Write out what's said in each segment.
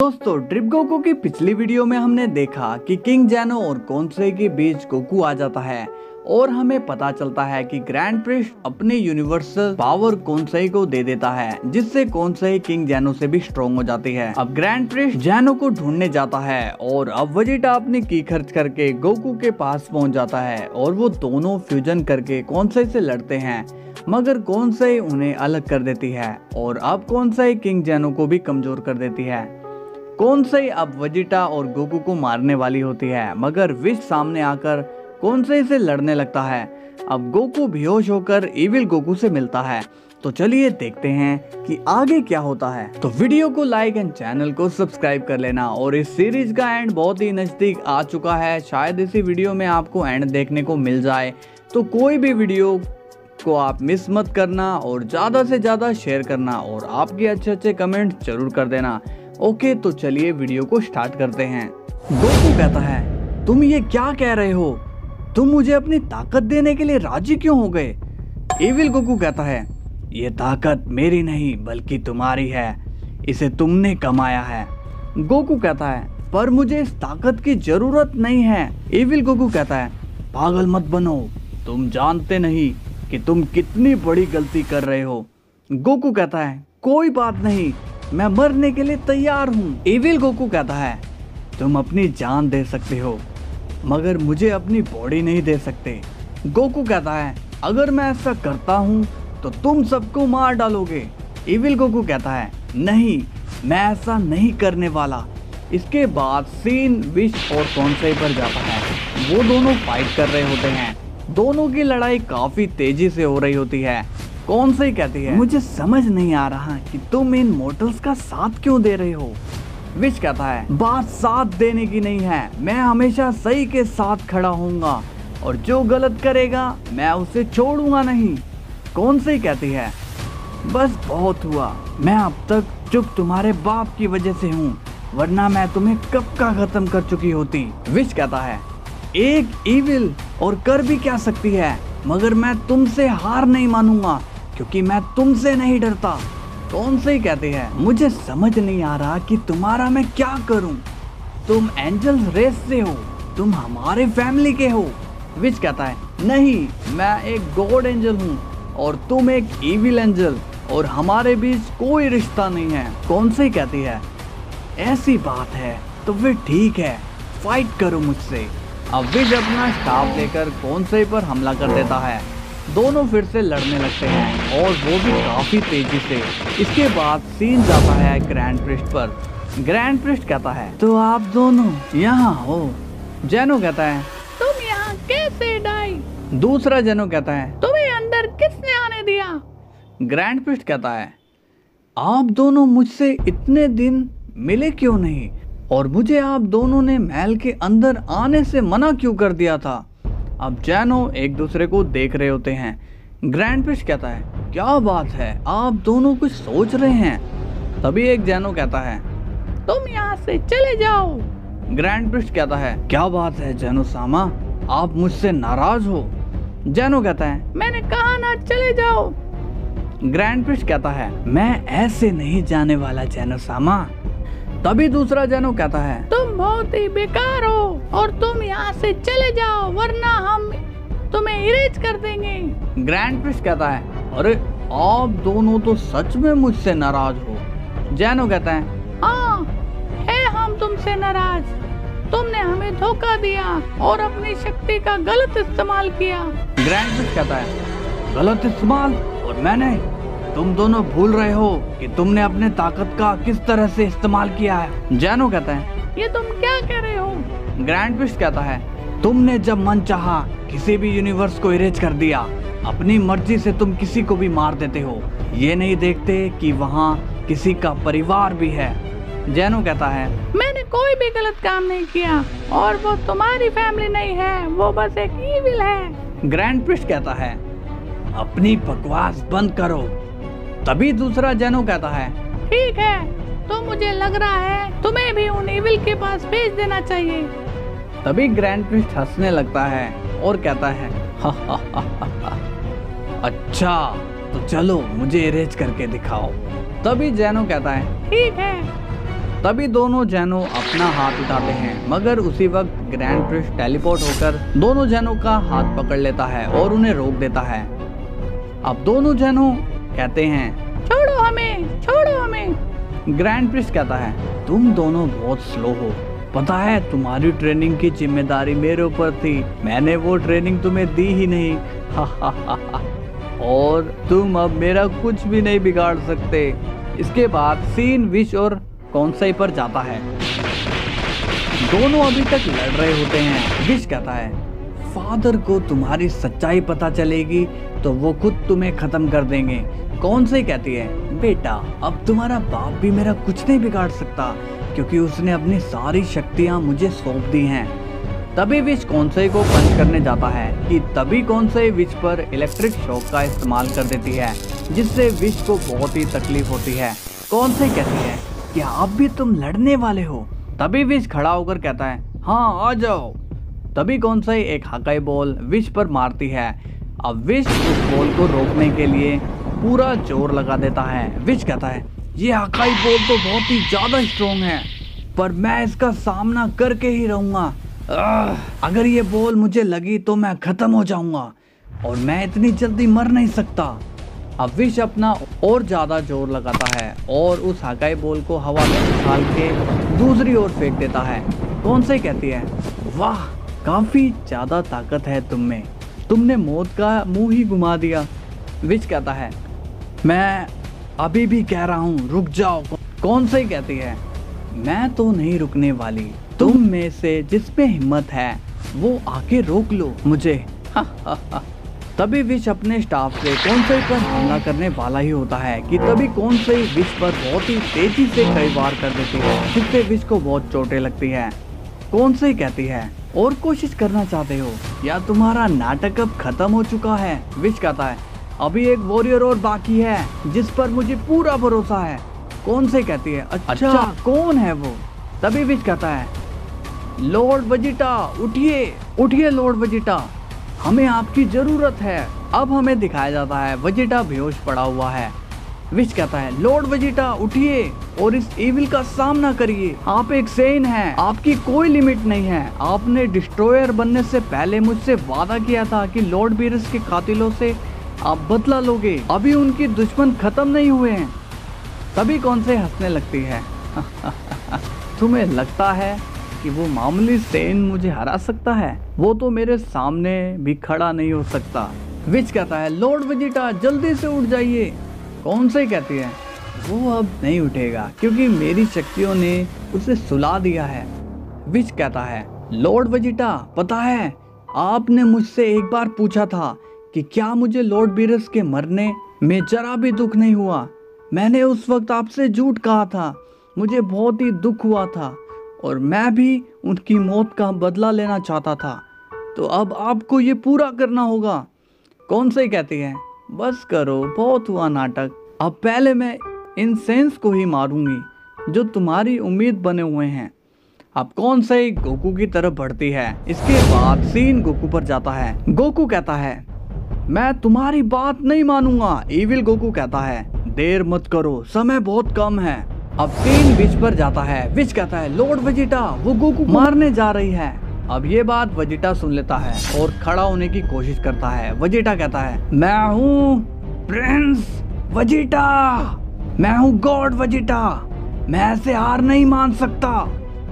दोस्तों trip Goku की पिछली वीडियो में हमने देखा कि किंग जैनो और कोनसेई के बीच गोकू आ जाता है और हमें पता चलता है कि ग्रैंड प्रिस्ट अपने यूनिवर्सल पावर कोनसेई को दे देता है, जिससे कोनसेई किंग जैनो से भी स्ट्रॉन्ग हो जाती है। अब ग्रैंड प्रिस्ट जैनो को ढूंढने जाता है और अब वेजिटा अपनी की खर्च करके गोकू के पास पहुंच जाता है और वो दोनों फ्यूजन करके कोनसेई से लड़ते हैं, मगर कोनसेई उन्हें अलग कर देती है और अब कोनसेई किंग जैनो को भी कमजोर कर देती है। कोनसेई अब वेजिटा और गोकू को मारने वाली होती है, मगर विश सामने आकर कोनसेई से लड़ने लगता है। अब गोकू बेहोश होकर इविल गोकू से मिलता है। तो चलिए देखते हैं कि आगे क्या होता है। तो वीडियो को लाइक एंड चैनल को सब्सक्राइब कर लेना। और इस सीरीज का एंड बहुत ही नजदीक आ चुका है, शायद इसी वीडियो में आपको एंड देखने को मिल जाए। तो कोई भी वीडियो को आप मिस मत करना और ज्यादा से ज्यादा शेयर करना और आपके अच्छे कमेंट जरूर कर देना। ओके, तो चलिए वीडियो को स्टार्ट करते हैं। गोकू कहता है, तुम ये क्या कह रहे हो? तुम मुझे अपनी ताकत देने के लिए राजी क्यों हो गए? इविल गोकू कहता है, ये ताकत मेरी नहीं बल्कि तुम्हारी है, इसे तुमने कमाया है। गोकू कहता है, पर मुझे इस ताकत की जरूरत नहीं है। इविल गोकू कहता है, पागल मत बनो, तुम जानते नहीं कि तुम कितनी बड़ी गलती कर रहे हो। गोकू कहता है, कोई बात नहीं, मैं मरने के लिए तैयार हूँ। इविल गोकू कहता है, तुम अपनी जान दे सकते हो मगर मुझे अपनी बॉडी नहीं दे सकते। गोकू कहता है, अगर मैं ऐसा करता हूँ तो तुम सबको मार डालोगे। इविल गोकू कहता है, नहीं, मैं ऐसा नहीं करने वाला। इसके बाद सीन विश और कोनसेई पर जाता है। वो दोनों फाइट कर रहे होते हैं। दोनों की लड़ाई काफी तेजी से हो रही होती है। कोनसेई कहती है, मुझे समझ नहीं आ रहा कि तुम इन मोर्टल्स का साथ क्यों दे रहे हो। विश कहता है, बात साथ देने की नहीं है, मैं हमेशा सही के साथ खड़ा होऊंगा और जो गलत करेगा मैं उसे छोड़ूंगा नहीं। कोनसेई कहती है, बस बहुत हुआ, मैं अब तक चुप तुम्हारे बाप की वजह से हूँ, वरना मैं तुम्हें कब का खत्म कर चुकी होती। विश कहता है, एक इविल और कर भी क्या सकती है, मगर मैं तुमसे हार नहीं मानूंगा क्योंकि मैं तुमसे नहीं डरता। कोनसेई कहती है, मुझे समझ नहीं आ रहा कि तुम्हारा मैं क्या करूं। तुम एंजल्स रेस से हो, तुम हमारे फैमिली के हो। विच कहता है, नहीं, मैं एक गॉड एंजल हूं और तुम एक इविल एंजल और हमारे बीच कोई रिश्ता नहीं है। कोनसेई कहती है, ऐसी बात है तो फिर ठीक है, फाइट करो मुझसे। अब विच अपना स्टाफ लेकर कोनसेई पर हमला कर देता है। दोनों फिर से लड़ने लगते हैं और वो भी काफी तेजी से। इसके बाद सीन जाता है ग्रैंड प्रिस्ट पर। ग्रैंड प्रिस्ट कहता है, तो आप दोनों यहाँ हो। जैनो कहता है, तुम यहाँ कैसे डाई? दूसरा जैनो कहता है, तुम्हें अंदर किसने आने दिया? ग्रैंड प्रिस्ट कहता है, आप दोनों मुझसे इतने दिन मिले क्यों नहीं और मुझे आप दोनों ने महल के अंदर आने से मना क्यों कर दिया था? अब जैनो एक दूसरे को देख रहे होते हैं। ग्रैंड प्रिस्ट कहता है, क्या बात है, आप दोनों कुछ सोच रहे हैं? तभी एक जैनो कहता है, तुम यहाँ से चले जाओ। ग्रैंड प्रिस्ट कहता है, क्या बात है जैनो सामा, आप मुझसे नाराज हो? जैनो कहता है, मैंने कहा ना चले जाओ। ग्रैंड प्रिस्ट कहता है, मैं ऐसे नहीं जाने वाला जैनो सामा। तभी दूसरा जैनो कहता है, तुम बहुत ही बेकार हो और तुम यहाँ से चले जाओ वरना हम तुम्हें इरेज कर देंगे। ग्रैंड प्रिस्ट कहता है, अरे आप दोनों तो सच में मुझसे नाराज हो। जैनो कहता है, हाँ है हम तुमसे नाराज, तुमने हमें धोखा दिया और अपनी शक्ति का गलत इस्तेमाल किया। ग्रैंड प्रिस्ट कहता है, गलत इस्तेमाल? और मैंने? तुम दोनों भूल रहे हो कि तुमने अपने ताकत का किस तरह से इस्तेमाल किया है। जैनो कहता है, ये तुम क्या कह रहे हो? ग्रैंड प्रिस्ट कहता है, तुमने जब मन चाहा किसी भी यूनिवर्स को इरेज कर दिया, अपनी मर्जी से तुम किसी को भी मार देते हो, ये नहीं देखते कि वहाँ किसी का परिवार भी है। जैनो कहता है, मैंने कोई भी गलत काम नहीं किया और वो तुम्हारी फैमिली नहीं है, वो बस एक इविल है। ग्रैंड प्रिस्ट कहता है, अपनी बकवास बंद करो। तभी दूसरा जैनो कहता है, ठीक है, तो मुझे लग रहा है तुम्हें भी उन इविल के पास भेज देना चाहिए। तभी ग्रैंड प्रिस्ट हंसने लगता है और कहता है, अच्छा तो चलो मुझे इरेज करके दिखाओ। तभी जैनो कहता है, ठीक है। तभी दोनों जैनो अपना हाथ उठाते हैं, मगर उसी वक्त ग्रैंड प्रिस्ट टेलीपोर्ट होकर दोनों जैनो का हाथ पकड़ लेता है और उन्हें रोक देता है। अब दोनों जैनो कहते हैं छोड़ो हमें, छोड़ो हमें। ग्रैंड प्रिस्ट कहता है तुम दोनों बहुत स्लो हो, पता है तुम्हारी ट्रेनिंग की जिम्मेदारी मेरे ऊपर थी, मैंने वो ट्रेनिंग तुम्हें दी ही नहीं। और तुम अब मेरा कुछ भी नहीं बिगाड़ सकते। इसके बाद सीन विश और कौनसाई पर जाता है। दोनों अभी तक लड़ रहे होते हैं। विश कहता है फादर को तुम्हारी सच्चाई पता चलेगी तो वो खुद तुम्हें खत्म कर देंगे। कौनसाई कहती है बेटा अब तुम्हारा बाप भी मेरा कुछ नहीं बिगाड़ सकता, क्योंकि उसने अपनी सारी शक्तियां मुझे सौंप दी हैं। तभी विश कौनसाई को पंच करने जाता है कि तभी कौनसाई विश पर इलेक्ट्रिक शॉक का इस्तेमाल कर देती है, जिससे विश को बहुत ही तकलीफ होती है। कौनसाई कहती है क्या अब भी तुम लड़ने वाले हो? तभी विश खड़ा होकर कहता है हाँ आ जाओ। तभी कौनसाई एक हकाई बॉल विश पर मारती है। अब विश उस बॉल को रोकने के लिए पूरा जोर लगा देता है। विश कहता है ये हकाई बॉल तो बहुत ही ज्यादा स्ट्रॉन्ग है, पर मैं इसका सामना करके ही रहूंगा। अगर ये बॉल मुझे लगी तो मैं खत्म हो जाऊंगा और मैं इतनी जल्दी मर नहीं सकता। अब विश अपना और ज्यादा जोर लगाता है और उस हकाई बॉल को हवा में उछाल के दूसरी ओर फेंक देता है। कौनसाई कहती है वाह काफी ज्यादा ताकत है तुम में, तुमने मौत का मुंह ही घुमा दिया। विश कहता है मैं अभी भी कह रहा हूँ रुक जाओ। कौनसाई कहती है मैं तो नहीं रुकने वाली, तुम में से जिसमें हिम्मत है वो आके रोक लो मुझे। तभी विश अपने स्टाफ से कौनसाई पर हमला करने वाला ही होता है कि तभी कौनसाई विश पर बहुत ही तेजी से कई वार कर देती है, जिससे विश को बहुत चोटें लगती है। कौनसाई कहती है और कोशिश करना चाहते हो या तुम्हारा नाटक अब खत्म हो चुका है? विश कहता है अभी एक वॉरियर और बाकी है जिस पर मुझे पूरा भरोसा है। कौनसाई कहती है अच्छा कौन है वो? तभी विश कहता है लॉर्ड वेजिटा उठिए, उठिए लॉर्ड वेजिटा, हमें आपकी जरूरत है। अब हमें दिखाया जाता है वेजिटा बेहोश पड़ा हुआ है। विश कहता है लॉर्ड वेजिटा उठिए और इस इविल का सामना करिए, आप एक सेन हैं, आपकी कोई लिमिट नहीं है। आपने डिस्ट्रॉयर बनने से पहले मुझसे वादा किया था कि लॉर्ड बीरस के कातिलों से आप बदला लोगे, अभी उनके दुश्मन खत्म नहीं हुए हैं। तभी कौनसाई हंसने लगती है तुम्हें लगता है कि वो मामूली सेन मुझे हरा सकता है? वो तो मेरे सामने भी खड़ा नहीं हो सकता। विच कहता है लॉर्ड वेजिटा जल्दी से उठ जाइए। कौनसाई कहती है वो अब नहीं उठेगा क्योंकि मेरी शक्तियों ने उसे सुला दिया है। विच कहता है लॉर्ड वेजिटा पता है आपने मुझसे एक बार पूछा था कि क्या मुझे लॉर्ड बीरस के मरने में जरा भी दुख नहीं हुआ। मैंने उस वक्त आपसे झूठ कहा था, मुझे बहुत ही दुख हुआ था और मैं भी उनकी मौत का बदला लेना चाहता था, तो अब आपको ये पूरा करना होगा। कौनसाई कहती है बस करो, बहुत हुआ नाटक, अब पहले मैं इन सेंस को ही मारूंगी जो तुम्हारी उम्मीद बने हुए हैं। अब कौनसाई गोकू की तरफ बढ़ती है। इसके बाद सीन गोकू पर जाता है। गोकू कहता है मैं तुम्हारी बात नहीं मानूंगा। इविल गोकू कहता है देर मत करो, समय बहुत कम है। अब सीन विच पर जाता है। विच कहता है लॉर्ड वेजिटा वो गोकू मारने जा रही है। अब ये बात वेजिटा सुन लेता है और खड़ा होने की कोशिश करता है। वेजिटा कहता है मैं हूँ प्रिंस वेजिटा, मैं हूँ गॉड वेजिटा, मैं ऐसे हार नहीं मान सकता,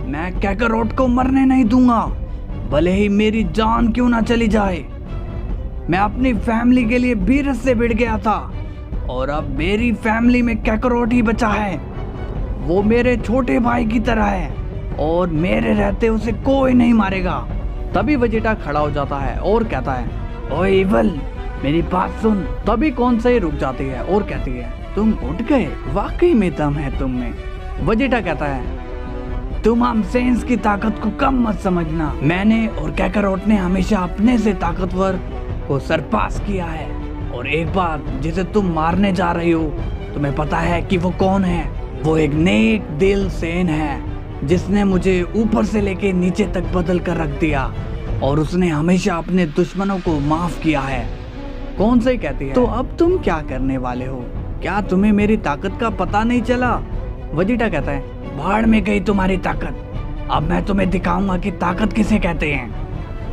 मैं कैकारोट को मरने नहीं दूंगा, भले ही मेरी जान क्यों ना चली जाए। मैं अपनी फैमिली के लिए बीरस से भिड़ गया था और अब मेरी फैमिली में कैकारोट ही बचा है। वो मेरे छोटे भाई की तरह है और मेरे रहते उसे कोई नहीं मारेगा। तभी वेजिटा खड़ा हो जाता है और कहता है ओए इविल मेरी बात सुन। तभी कौनसाई रुक जाती है और कहती है तुम उठ गए, वाकई में दम है तुम में। वेजिटा कहता है तुम हम सेंस की ताकत को कम मत समझना, मैंने और कैकारोट ने हमेशा अपने से ताकतवर को सरपास किया है। और एक बात जिसे तुम मारने जा रही हो तुम्हें पता है कि वो कौन है? वो एक नेक दिल सेन है जिसने मुझे ऊपर से लेके नीचे तक बदल कर रख दिया और उसने हमेशा अपने दुश्मनों को माफ किया है। कौनसाई कहती है तो अब तुम क्या करने वाले हो? क्या तुम्हें मेरी ताकत का पता नहीं चला? वेजिटा कहता है भाड़ में गई तुम्हारी ताकत, अब मैं तुम्हें दिखाऊंगा कि ताकत किसे कहते हैं।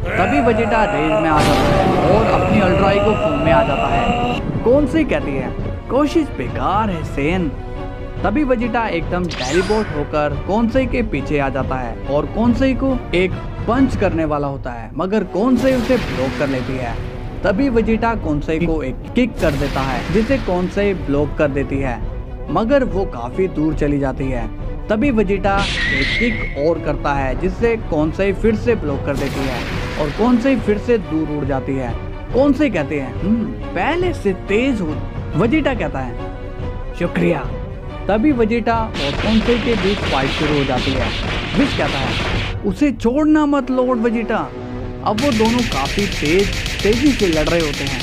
तभी वेजिटा रेज में आ जाता है और अपनी अल्ट्रा ईगो फॉर्म में आ जाता है। कौन सी कहती है कोशिश बेकार है सेन। तभी वेजिटा एकदम टेलीपोर्ट होकर कौनसे के पीछे आ जाता है और कौनसे को एक पंच करने वाला होता है, मगर कौनसे उसे ब्लॉक कर लेती है। तभी वेजिटा कौनसे को एक किक कर देता है जिसे कौनसे ब्लॉक कर देती है, मगर वो काफी दूर चली जाती है। तभी वेजिटा एक किक और करता है जिससे कौनसे फिर से ब्लॉक कर देती है और कौनसे फिर से दूर उड़ जाती है। कौनसे कहते हैं पहले से तेज हो। वेजिटा कहता है शुक्रिया। तभी वेजिटा और कौनसे के बीच फाइट शुरू हो जाती है। विश कहता है उसे छोड़ना मत लॉर्ड वेजिटा। अब वो दोनों काफी तेजी से लड़ रहे होते हैं।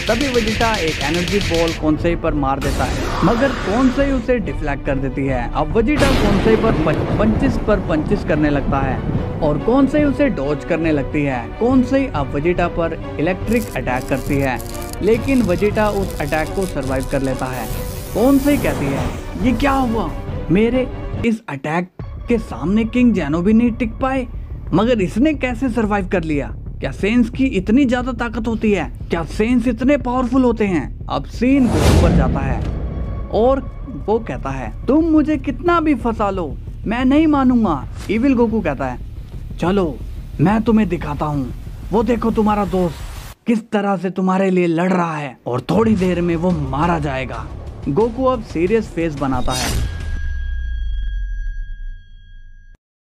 तभी वेजिटा एक एनर्जी बॉल कौनसे पर मार देता है, मगर कौनसे उसे डिफ्लेक्ट कर देती है। अब वेजिटा कौनसे पर पंचिस करने लगता है और कौनसे उसे डॉज करने लगती है। कौनसे अब वेजिटा पर इलेक्ट्रिक अटैक करती है, लेकिन वेजिटा उस अटैक को सरवाइव कर लेता है। कौनसे कहती है ये क्या हुआ, मेरे इस अटैक के सामने किंग जेनो भी नहीं टिक पाए, मगर इसने कैसे सरवाइव कर लिया। क्या सेंस की इतनी ज्यादा ताकत होती है, क्या सेंस इतने पावरफुल होते हैं। अब सीन गोकू पर जाता है और वो कहता है तुम मुझे कितना भी फंसा लो मैं नहीं मानूंगा। इविल गोकू कहता है चलो मैं तुम्हें दिखाता हूँ, वो देखो तुम्हारा दोस्त किस तरह से तुम्हारे लिए लड़ रहा है और थोड़ी देर में वो मारा जाएगा। गोकू अब सीरियस फेस बनाता है